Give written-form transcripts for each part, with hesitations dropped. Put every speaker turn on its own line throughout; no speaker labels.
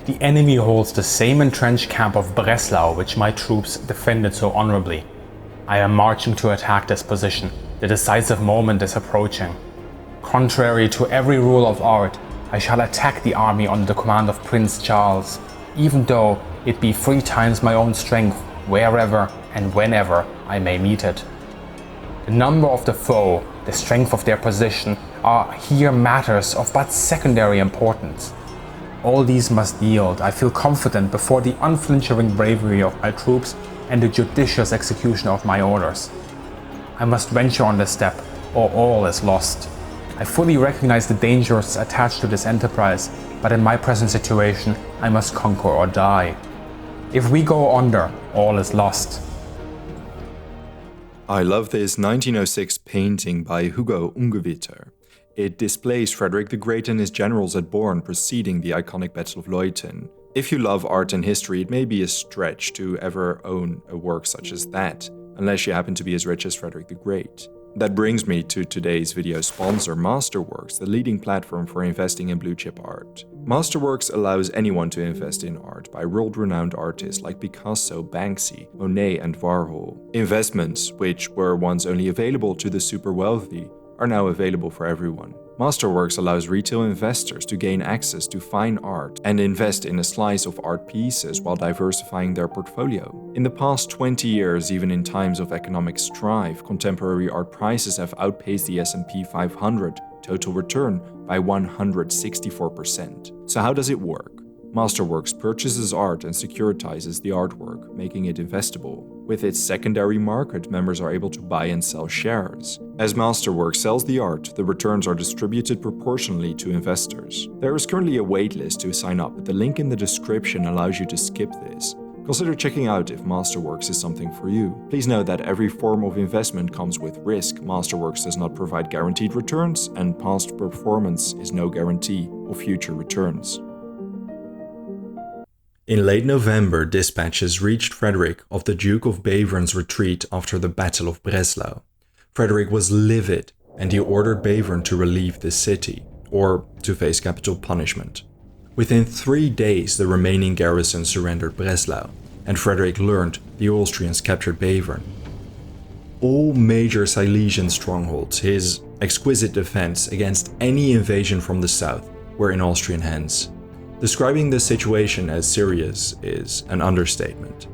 The enemy holds the same entrenched camp of Breslau which my troops defended so honorably. I am marching to attack this position. The decisive moment is approaching. Contrary to every rule of art, I shall attack the army under the command of Prince Charles, even though it be 3 times my own strength, wherever and whenever I may meet it. The number of the foe, the strength of their position, are here matters of but secondary importance. All these must yield, I feel confident, before the unflinching bravery of my troops and the judicious execution of my orders. I must venture on this step, or all is lost. I fully recognize the dangers attached to this enterprise, but in my present situation, I must conquer or die. If we go under, all is lost.
I love this 1906 painting by Hugo Ungewitter. It displays Frederick the Great and his generals at Born preceding the iconic Battle of Leuthen. If you love art and history, it may be a stretch to ever own a work such as that, unless you happen to be as rich as Frederick the Great. That brings me to today's video sponsor, Masterworks, the leading platform for investing in blue-chip art. Masterworks allows anyone to invest in art by world-renowned artists like Picasso, Banksy, Monet and Warhol. Investments, which were once only available to the super wealthy, are now available for everyone. Masterworks allows retail investors to gain access to fine art and invest in a slice of art pieces while diversifying their portfolio. In the past 20 years, even in times of economic strife, contemporary art prices have outpaced the S&P 500 total return by 164%. So how does it work? Masterworks purchases art and securitizes the artwork, making it investable. With its secondary market, members are able to buy and sell shares. As Masterworks sells the art, the returns are distributed proportionally to investors. There is currently a waitlist to sign up, but the link in the description allows you to skip this. Consider checking out if Masterworks is something for you. Please note that every form of investment comes with risk. Masterworks does not provide guaranteed returns, and past performance is no guarantee of future returns. In late November, dispatches reached Frederick of the Duke of Beverne's retreat after the Battle of Breslau. Frederick was livid, and he ordered Bevern to relieve the city, or to face capital punishment. Within 3 days, the remaining garrison surrendered Breslau, and Frederick learned the Austrians captured Bevern. All major Silesian strongholds, his exquisite defense against any invasion from the south, were in Austrian hands. Describing the situation as serious is an understatement.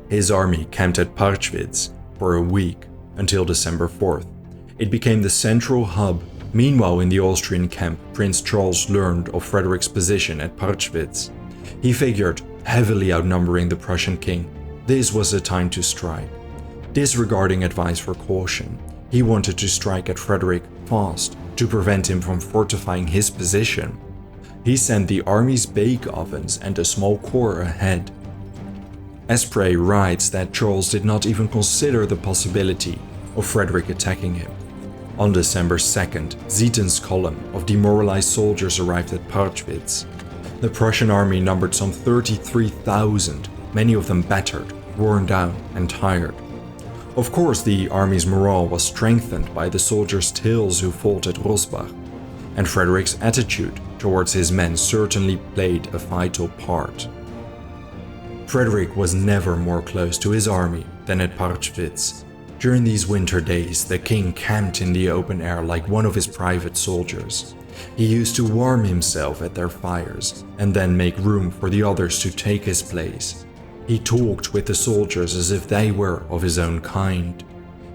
His army camped at Parchwitz for a week until December 4th. It became the central hub. Meanwhile, in the Austrian camp, Prince Charles learned of Frederick's position at Parchwitz. He figured, heavily outnumbering the Prussian king, this was the time to strike. Disregarding advice for caution, he wanted to strike at Frederick fast to prevent him from fortifying his position. He sent the army's bake ovens and a small corps ahead. Asprey writes that Charles did not even consider the possibility of Frederick attacking him. On December 2nd, Zieten's column of demoralized soldiers arrived at Parchwitz. The Prussian army numbered some 33,000, many of them battered, worn down and tired. Of course, the army's morale was strengthened by the soldiers' tales who fought at Rosbach, and Frederick's attitude towards his men certainly played a vital part. Frederick was never more close to his army than at Parchwitz. During these winter days, the king camped in the open air like one of his private soldiers. He used to warm himself at their fires and then make room for the others to take his place. He talked with the soldiers as if they were of his own kind.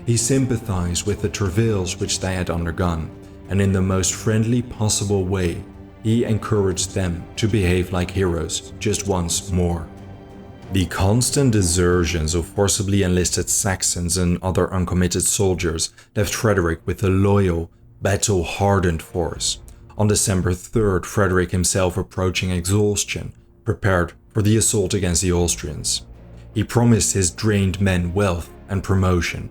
He sympathized with the travails which they had undergone, and in the most friendly possible way, he encouraged them to behave like heroes just once more. The constant desertions of forcibly enlisted Saxons and other uncommitted soldiers left Frederick with a loyal, battle-hardened force. On December 3rd, Frederick himself, approaching exhaustion, prepared for the assault against the Austrians. He promised his drained men wealth and promotion.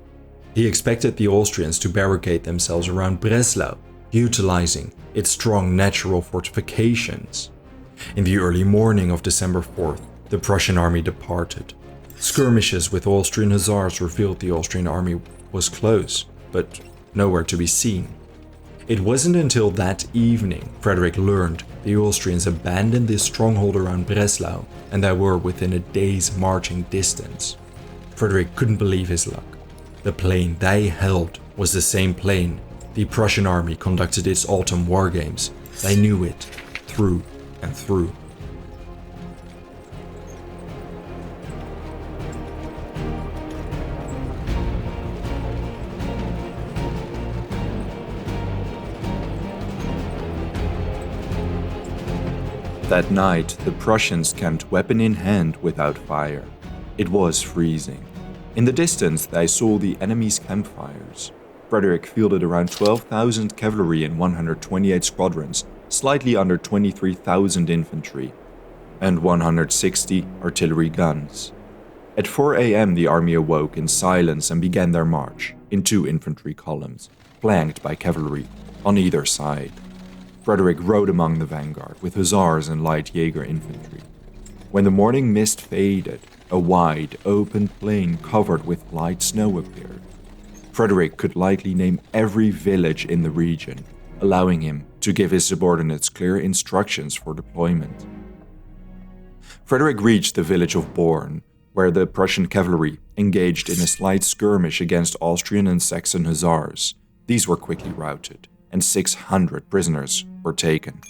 He expected the Austrians to barricade themselves around Breslau, utilizing its strong natural fortifications. In the early morning of December 4th, the Prussian army departed. Skirmishes with Austrian hussars revealed the Austrian army was close, but nowhere to be seen. It wasn't until that evening Frederick learned the Austrians abandoned their stronghold around Breslau, and they were within a day's marching distance. Frederick couldn't believe his luck. The plain they held was the same plain the Prussian army conducted its autumn war games. They knew it through and through. That night, the Prussians camped weapon in hand without fire. It was freezing. In the distance, they saw the enemy's campfires. Frederick fielded around 12,000 cavalry in 128 squadrons, slightly under 23,000 infantry, and 160 artillery guns. At 4 a.m., the army awoke in silence and began their march in 2 infantry columns, flanked by cavalry on either side. Frederick rode among the vanguard with hussars and light Jaeger infantry. When the morning mist faded, a wide, open plain covered with light snow appeared. Frederick could lightly name every village in the region, allowing him to give his subordinates clear instructions for deployment. Frederick reached the village of Born, where the Prussian cavalry engaged in a slight skirmish against Austrian and Saxon hussars. These were quickly routed, and 600 prisoners were taken.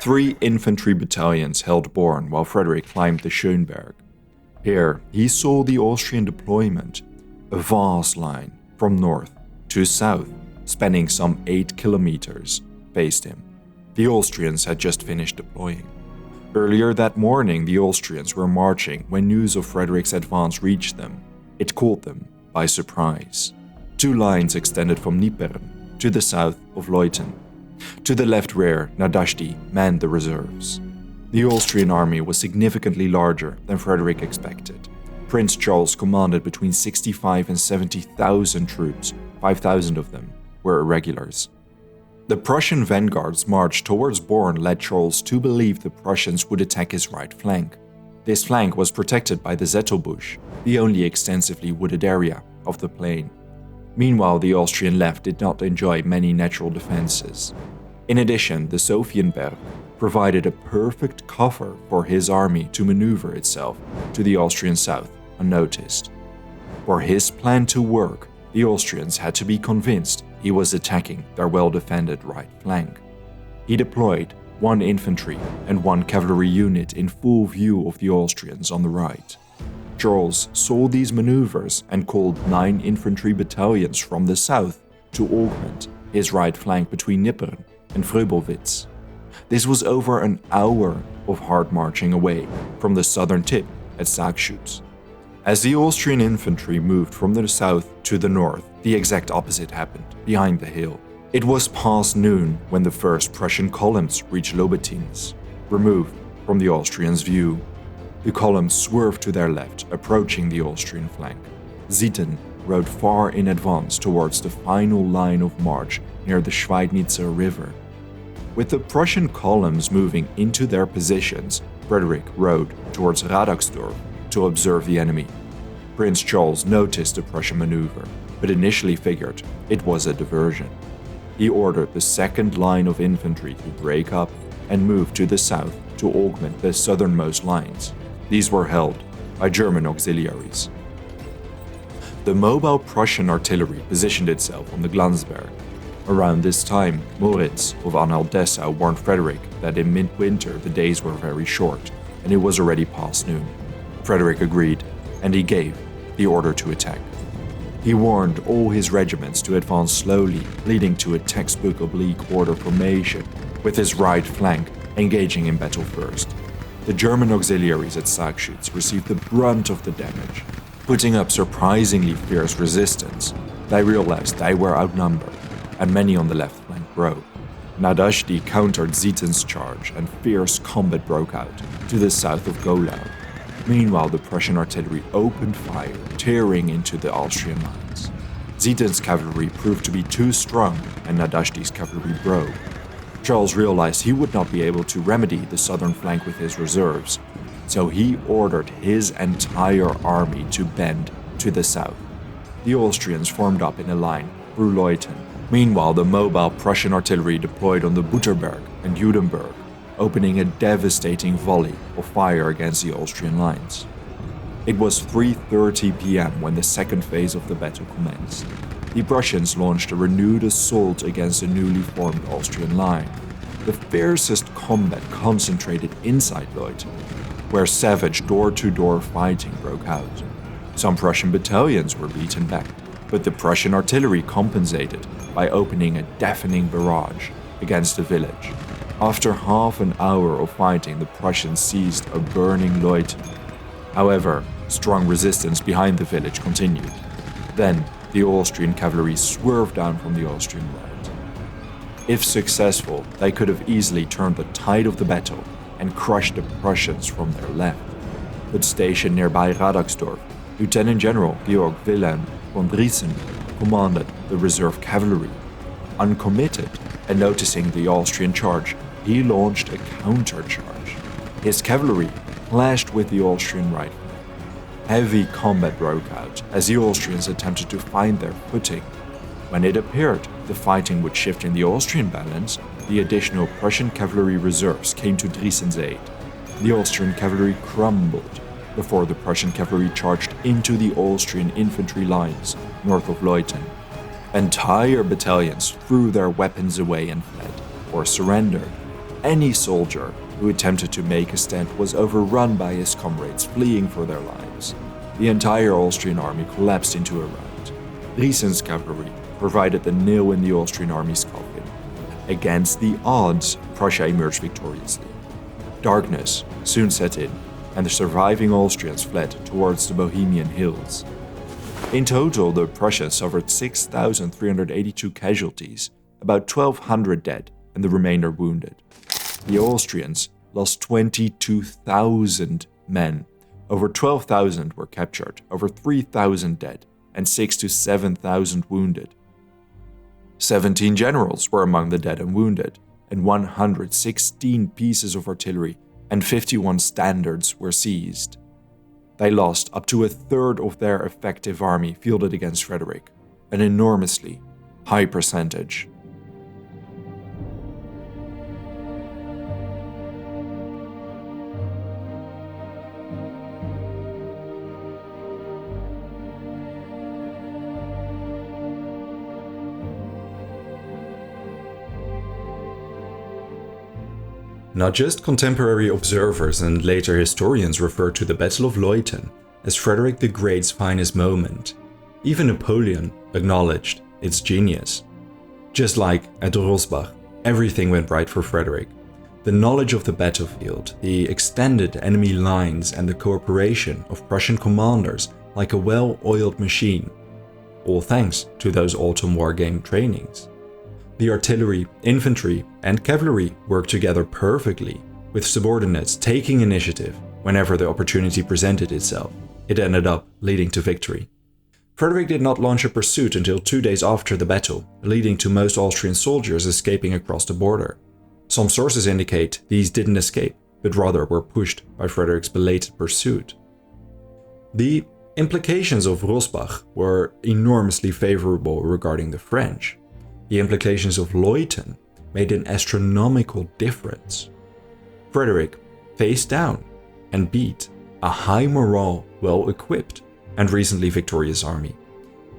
3 infantry battalions held Born while Frederick climbed the Schönberg. Here, he saw the Austrian deployment, a vast line from north to south, spanning some 8 kilometers, faced him. The Austrians had just finished deploying. Earlier that morning, the Austrians were marching when news of Frederick's advance reached them. It caught them by surprise. 2 lines extended from Nippern to the south of Leuthen. To the left rear, Nadashdy manned the reserves. The Austrian army was significantly larger than Frederick expected. Prince Charles commanded between 65 and 70,000 troops. 5,000 of them were irregulars. The Prussian vanguard's march towards Born led Charles to believe the Prussians would attack his right flank. This flank was protected by the Zettelbusch, the only extensively wooded area of the plain. Meanwhile, the Austrian left did not enjoy many natural defenses. In addition, the Sophienberg provided a perfect cover for his army to maneuver itself to the Austrian south unnoticed. For his plan to work, the Austrians had to be convinced he was attacking their well-defended right flank. He deployed 1 infantry and 1 cavalry unit in full view of the Austrians on the right. Charles saw these maneuvers and called 9 infantry battalions from the south to augment his right flank between Nippern and Fröbelwitz. This was over an hour of hard marching away from the southern tip at Saarschütz. As the Austrian infantry moved from the south to the north, the exact opposite happened, behind the hill. It was past noon when the first Prussian columns reached Lobetins, removed from the Austrians' view. The columns swerved to their left, approaching the Austrian flank. Zieten rode far in advance towards the final line of march near the Schweidnitzer River. With the Prussian columns moving into their positions, Frederick rode towards Radaxdorf to observe the enemy. Prince Charles noticed the Prussian maneuver, but initially figured it was a diversion. He ordered the second line of infantry to break up and move to the south to augment the southernmost lines. These were held by German auxiliaries. The mobile Prussian artillery positioned itself on the Glanzberg. Around this time, Moritz of Anhalt-Dessau warned Frederick that in midwinter the days were very short, and it was already past noon. Frederick agreed, and he gave the order to attack. He warned all his regiments to advance slowly, leading to a textbook oblique order formation, with his right flank engaging in battle first. The German auxiliaries at Saarschütz received the brunt of the damage. Putting up surprisingly fierce resistance, they realized they were outnumbered, and many on the left flank broke. Nadashdy countered Zieten's charge, and fierce combat broke out to the south of Golau. Meanwhile, the Prussian artillery opened fire, tearing into the Austrian lines. Zieten's cavalry proved to be too strong, and Nadashdy's cavalry broke. Charles realized he would not be able to remedy the southern flank with his reserves, so he ordered his entire army to bend to the south. The Austrians formed up in a line through Leuthen. Meanwhile, the mobile Prussian artillery deployed on the Butterberg and Judenberg opening a devastating volley of fire against the Austrian lines. It was 3:30 p.m. when the second phase of the battle commenced. The Prussians launched a renewed assault against the newly formed Austrian line. The fiercest combat concentrated inside Leuthen, where savage door-to-door fighting broke out. Some Prussian battalions were beaten back, but the Prussian artillery compensated by opening a deafening barrage against the village. After half an hour of fighting, the Prussians seized a burning Leuthen. However, strong resistance behind the village continued. Then, the Austrian cavalry swerved down from the Austrian right. If successful, they could have easily turned the tide of the battle and crushed the Prussians from their left. But stationed nearby Radixdorf, Lieutenant General Georg Wilhelm von Driessen commanded the reserve cavalry. Uncommitted and noticing the Austrian charge, he launched a countercharge. His cavalry clashed with the Austrian right flank. Heavy combat broke out as the Austrians attempted to find their footing. When it appeared the fighting would shift in the Austrian balance, the additional Prussian cavalry reserves came to Driessen's aid. The Austrian cavalry crumbled before the Prussian cavalry charged into the Austrian infantry lines north of Leuthen. Entire battalions threw their weapons away and fled, or surrendered. Any soldier who attempted to make a stand was overrun by his comrades fleeing for their lives. The entire Austrian army collapsed into a rout. Driessen's cavalry provided the nail in the Austrian army's coffin. Against the odds, Prussia emerged victoriously. Darkness soon set in, and the surviving Austrians fled towards the Bohemian hills. In total, the Prussians suffered 6,382 casualties, about 1,200 dead, and the remainder wounded. The Austrians lost 22,000 men. Over 12,000 were captured, over 3,000 dead, and 6,000 to 7,000 wounded. 17 generals were among the dead and wounded, and 116 pieces of artillery and 51 standards were seized. They lost up to a third of their effective army fielded against Frederick, an enormously high percentage. Not just contemporary observers and later historians refer to the Battle of Leuthen as Frederick the Great's finest moment. Even Napoleon acknowledged its genius. Just like at Rosbach, everything went right for Frederick. The knowledge of the battlefield, the extended enemy lines, and the cooperation of Prussian commanders like a well-oiled machine. All thanks to those autumn wargame trainings. The artillery, infantry, and cavalry worked together perfectly, with subordinates taking initiative whenever the opportunity presented itself. It ended up leading to victory. Frederick did not launch a pursuit until 2 days after the battle, leading to most Austrian soldiers escaping across the border. Some sources indicate these didn't escape, but rather were pushed by Frederick's belated pursuit. The implications of Rosbach were enormously favorable regarding the French. The implications of Leuthen made an astronomical difference. Frederick faced down and beat a high morale, well-equipped, and recently victorious army.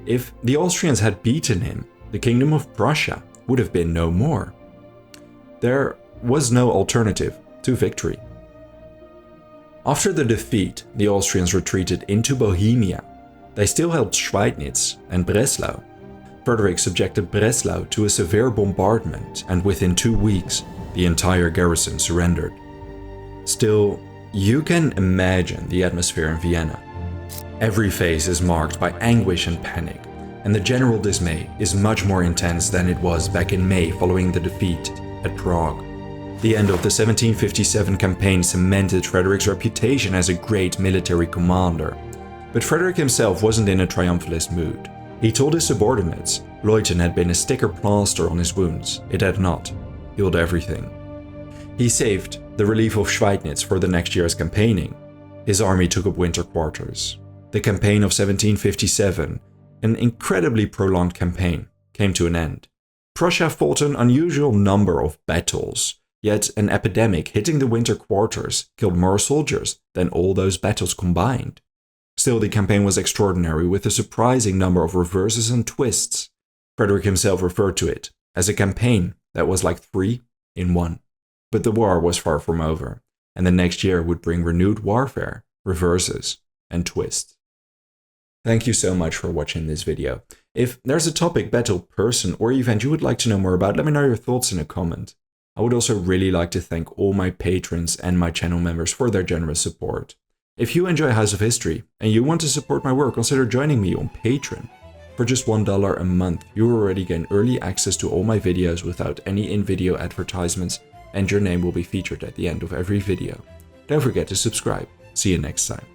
If the Austrians had beaten him, the Kingdom of Prussia would have been no more. There was no alternative to victory. After the defeat, the Austrians retreated into Bohemia. They still held Schweidnitz and Breslau. Frederick subjected Breslau to a severe bombardment, and within 2 weeks, the entire garrison surrendered. Still, you can imagine the atmosphere in Vienna. Every phase is marked by anguish and panic, and the general dismay is much more intense than it was back in May following the defeat at Prague. The end of the 1757 campaign cemented Frederick's reputation as a great military commander. But Frederick himself wasn't in a triumphalist mood. He told his subordinates Leuthen had been a sticker plaster on his wounds. It had not healed everything. He saved the relief of Schweidnitz for the next year's campaigning. His army took up winter quarters. The campaign of 1757, an incredibly prolonged campaign, came to an end. Prussia fought an unusual number of battles. Yet an epidemic hitting the winter quarters killed more soldiers than all those battles combined. Still, the campaign was extraordinary, with a surprising number of reverses and twists. Frederick himself referred to it as a campaign that was like 3 in 1. But the war was far from over, and the next year would bring renewed warfare, reverses, and twists. Thank you so much for watching this video. If there's a topic, battle, person, or event you would like to know more about, let me know your thoughts in a comment. I would also really like to thank all my patrons and my channel members for their generous support. If you enjoy House of History and you want to support my work, consider joining me on Patreon. For just $1 a month, you already gain early access to all my videos without any in-video advertisements, and your name will be featured at the end of every video. Don't forget to subscribe. See you next time.